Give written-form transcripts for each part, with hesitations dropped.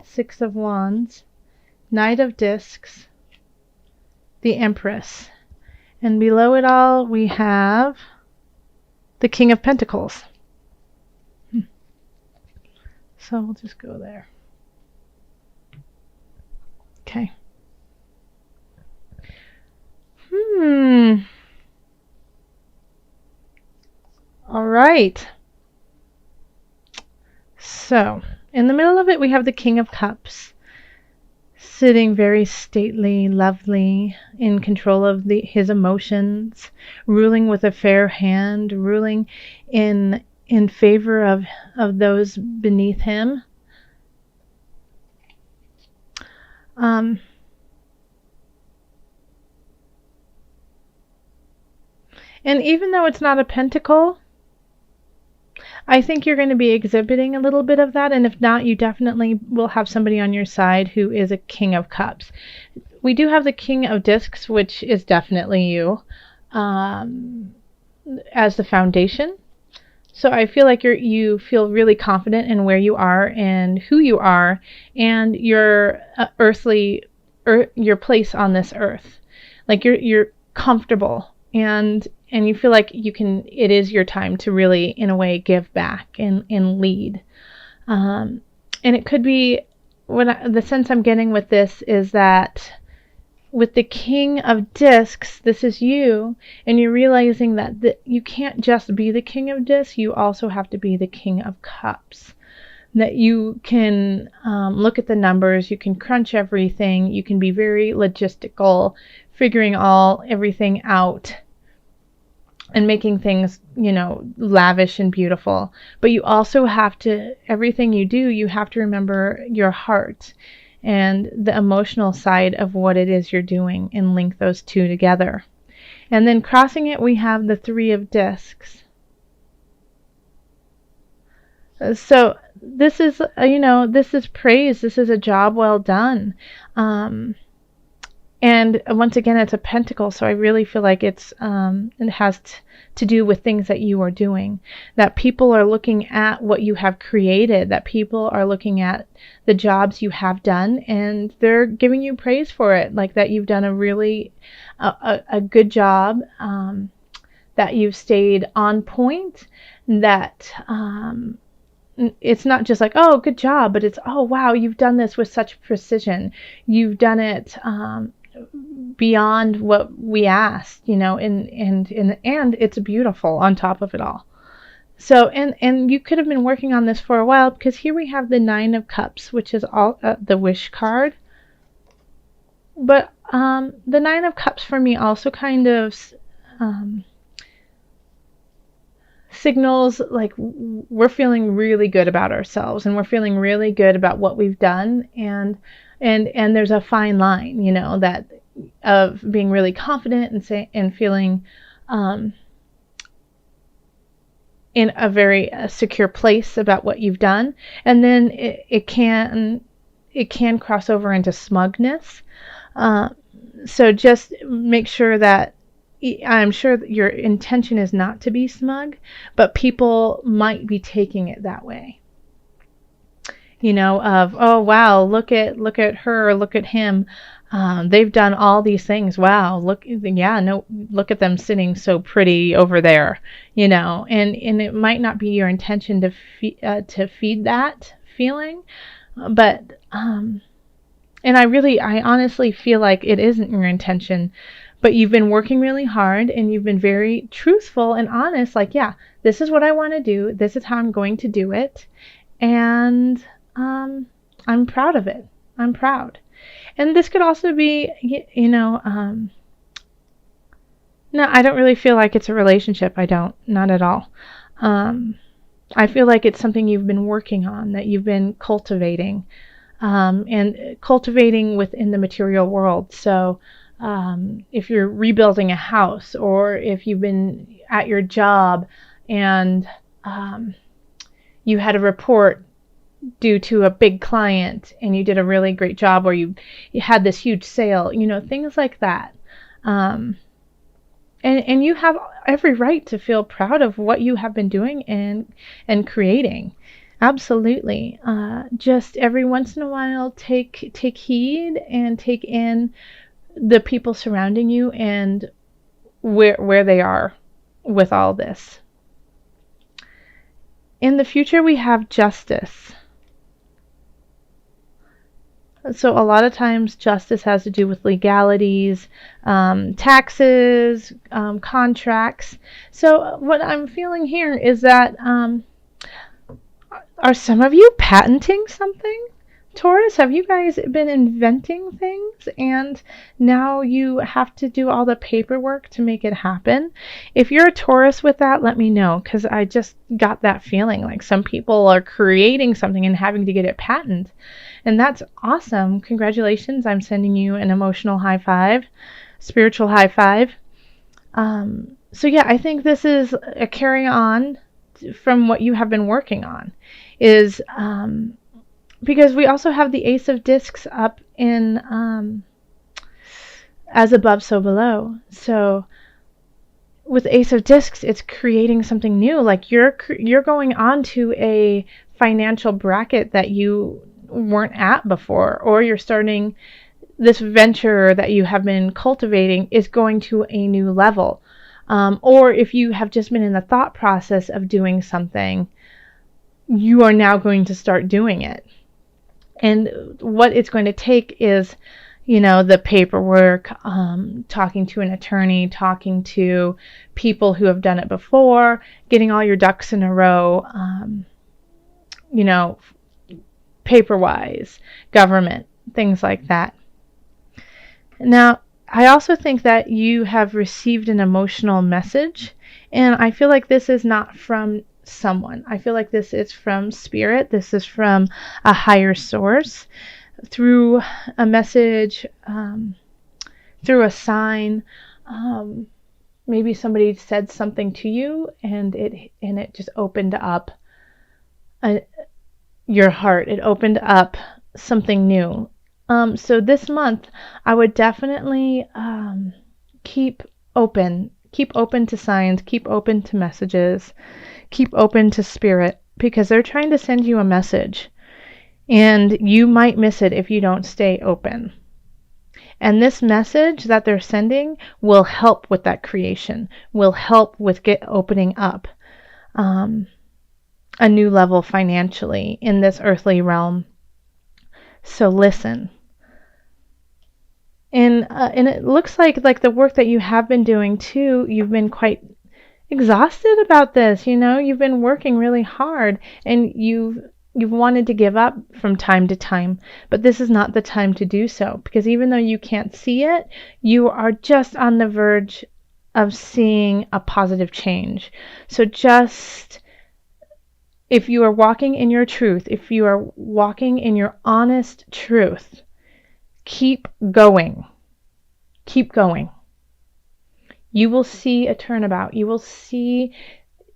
Six of Wands, Knight of Discs, the Empress. And below it all, we have the King of Pentacles. So we'll just go there. Okay. All right. So, in the middle of it, we have the King of Cups, sitting very stately, lovely, in control of his emotions, ruling with a fair hand, ruling in favor of those beneath him. And even though it's not a pentacle, I think you're going to be exhibiting a little bit of that, and if not, you definitely will have somebody on your side who is a King of Cups. We do have the King of Discs, which is definitely you, as the foundation. So I feel like you feel really confident in where you are and who you are and your your place on this earth. Like you're comfortable and you feel like it is your time to really, in a way, give back and lead. And it could be, the sense I'm getting with this is that with the King of Discs, this is you, and you're realizing that you can't just be the King of Discs, you also have to be the King of Cups. That you can look at the numbers, you can crunch everything, you can be very logistical, figuring everything out, and making things, lavish and beautiful. But you also have to, everything you do, you have to remember your heart and the emotional side of what it is you're doing and link those two together. And then crossing it, we have the Three of Discs. So this is, this is praise. This is a job well done. And once again, it's a pentacle, so I really feel like it has to do with things that you are doing. That people are looking at what you have created, that people are looking at the jobs you have done, and they're giving you praise for it, like that you've done a really a good job, that you've stayed on point, that it's not just like, oh, good job, but it's, oh, wow, you've done this with such precision. You've done it beyond what we asked, and it's beautiful on top of it all. So, and you could have been working on this for a while, because here we have the Nine of Cups, which is all the wish card. But the Nine of Cups for me also kind of signals like we're feeling really good about ourselves, and we're feeling really good about what we've done, and there's a fine line, that of being really confident and feeling in a very secure place about what you've done, and then it can cross over into smugness. So just make sure that, I'm sure that your intention is not to be smug, but people might be taking it that way. Of, oh wow, look at her, look at him. They've done all these things. Wow, look at them sitting so pretty over there. And it might not be your intention to feed that feeling, but and I honestly feel like it isn't your intention. But you've been working really hard, and you've been very truthful and honest. Like, yeah, this is what I want to do. This is how I'm going to do it. And I'm proud of it. I'm proud. And this could also be, no, I don't really feel like it's a relationship. I don't. Not at all. I feel like it's something you've been working on, that you've been cultivating, and cultivating within the material world. So, if you're rebuilding a house, or if you've been at your job and you had a report due to a big client and you did a really great job, or you had this huge sale, things like that. And you have every right to feel proud of what you have been doing and creating. Absolutely. Just every once in a while, take heed and take in the people surrounding you and where they are with all this. In the future, we have justice. So a lot of times justice has to do with legalities, taxes, contracts. So what I'm feeling here is that are some of you patenting something? Taurus, have you guys been inventing things and now you have to do all the paperwork to make it happen? If you're a Taurus with that, let me know, because I just got that feeling like some people are creating something and having to get it patented. And that's awesome. Congratulations. I'm sending you an emotional high five, spiritual high five. So yeah, I think this is a carry on from what you have been working on, is because we also have the Ace of Discs up in as above, so below. So with Ace of Discs, it's creating something new. Like you're going on to a financial bracket that you weren't at before, or you're starting this venture that you have been cultivating is going to a new level. Or if you have just been in the thought process of doing something, you are now going to start doing it. And what it's going to take is, the paperwork, talking to an attorney, talking to people who have done it before, getting all your ducks in a row, paper-wise, government, things like that. Now, I also think that you have received an emotional message, and I feel like this is not from someone. I feel like this is from spirit. This is from a higher source, through a message, through a sign. Maybe somebody said something to you, and it just opened up your heart. It opened up something new. So this month, I would definitely keep open to signs, keep open to messages, keep open to spirit, because they're trying to send you a message, and you might miss it if you don't stay open. And this message that they're sending will help with that creation, will help with opening up a new level financially in this earthly realm. So listen. And it looks like the work that you have been doing too, you've been quite exhausted about this. You've been working really hard, and you've wanted to give up from time to time, but this is not the time to do so, because even though you can't see it, you are just on the verge of seeing a positive change. So just, if you are walking in your truth, if you are walking in your honest truth, keep going. Keep going. You will see a turnabout. You will see,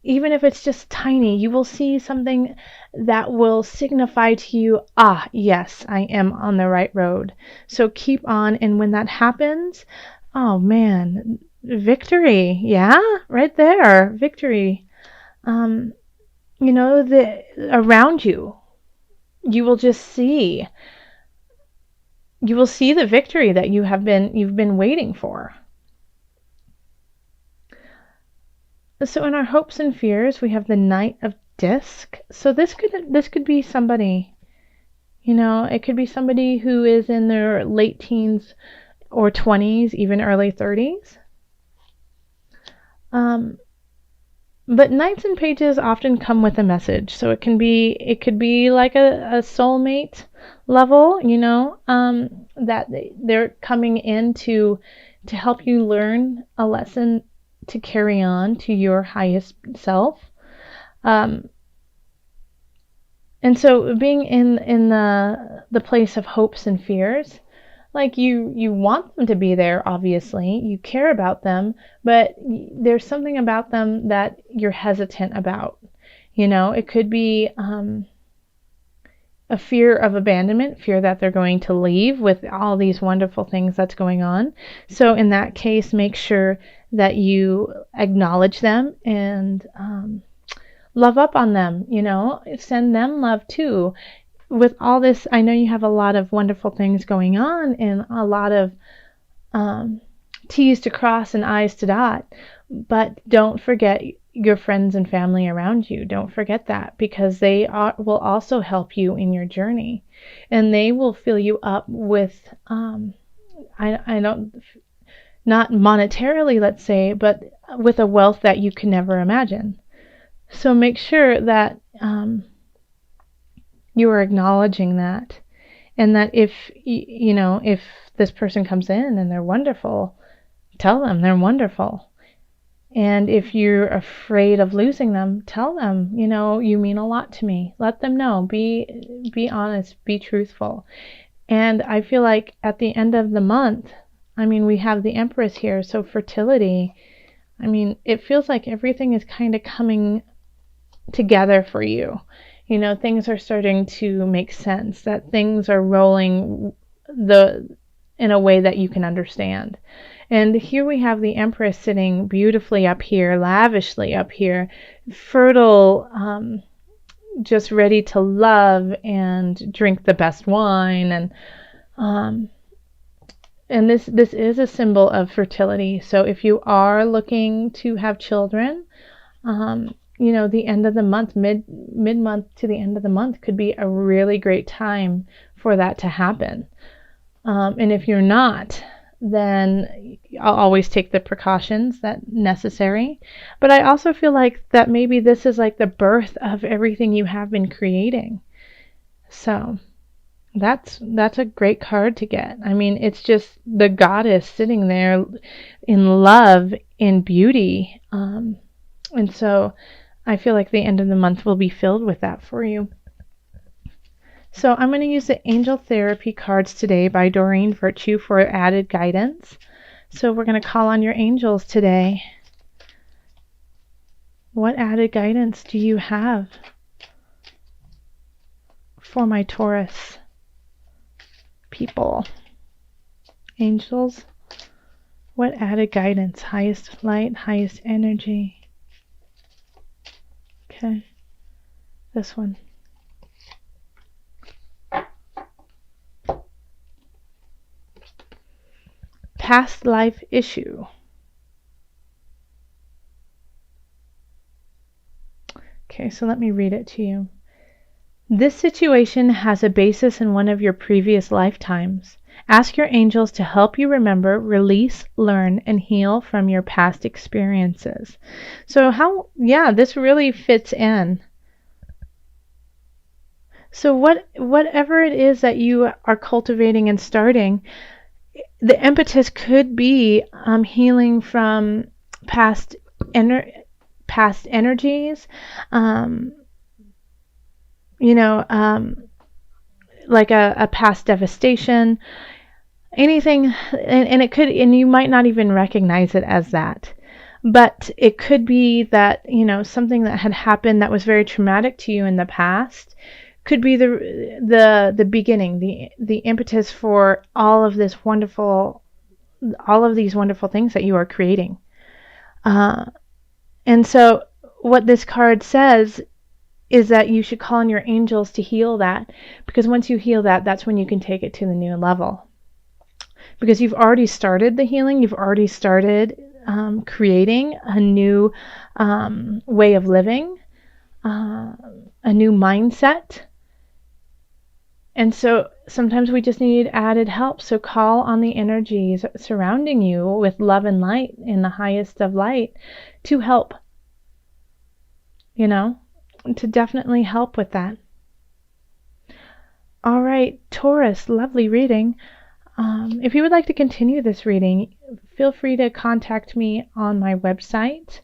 even if it's just tiny, you will see something that will signify to you, yes, I am on the right road. So keep on. And when that happens, oh man, victory. Yeah, right there. Victory. Around you, you will just see. You will see the victory that you've been waiting for. So in our hopes and fears, we have the Knight of Disc. So this could be somebody, it could be somebody who is in their late teens or 20s, even early 30s. But Knights and Pages often come with a message. So it could be like a soulmate level, that they're coming in to help you learn a lesson to carry on to your highest self. And so being in the place of hopes and fears, like you want them to be there, obviously, you care about them, but there's something about them that you're hesitant about. It could be a fear of abandonment, fear that they're going to leave with all these wonderful things that's going on. So in that case, make sure that you acknowledge them and love up on them, send them love too. With all this, I know you have a lot of wonderful things going on and a lot of T's to cross and I's to dot, but don't forget your friends and family around you. Don't forget that, because they will also help you in your journey, and they will fill you up with, I don't, not monetarily, let's say, but with a wealth that you can never imagine. So make sure that you are acknowledging that, and that if this person comes in and they're wonderful, tell them they're wonderful. And if you're afraid of losing them, tell them, you mean a lot to me. Let them know. Be honest, be truthful. And I feel like at the end of the month, we have the Empress here, so fertility, it feels like everything is kind of coming together for you. Things are starting to make sense, that things are rolling in a way that you can understand. And here we have the Empress sitting beautifully up here, lavishly up here, fertile, just ready to love and drink the best wine. And this is a symbol of fertility. So if you are looking to have children, the end of the month, mid-month to the end of the month could be a really great time for that to happen. And if you're not, then I'll always take the precautions that necessary. But I also feel like that maybe this is like the birth of everything you have been creating. So that's a great card to get. It's just the goddess sitting there in love, in beauty. And so I feel like the end of the month will be filled with that for you. So I'm going to use the Angel Therapy cards today by Doreen Virtue for added guidance. So we're going to call on your angels today. What added guidance do you have for my Taurus people? Angels, what added guidance? Highest light, highest energy. Okay, this one. Past life issue. Okay, so let me read it to you. This situation has a basis in one of your previous lifetimes. Ask your angels to help you remember, release, learn, and heal from your past experiences. So this really fits in. So whatever it is that you are cultivating and starting, the impetus could be healing from past energies, like a past devastation, anything, and it could, and you might not even recognize it as that, but it could be that something that had happened that was very traumatic to you in the past could be the beginning, the impetus for all of these wonderful things that you are creating. And so what this card says is that you should call on your angels to heal that, because once you heal that, that's when you can take it to the new level. Because you've already started the healing, you've already started creating a new way of living, a new mindset. And so sometimes we just need added help. So call on the energies surrounding you with love and light in the highest of light to help, to definitely help with that. All right, Taurus, lovely reading. If you would like to continue this reading, feel free to contact me on my website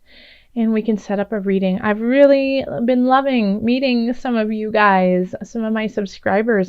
and we can set up a reading. I've really been loving meeting some of you guys, some of my subscribers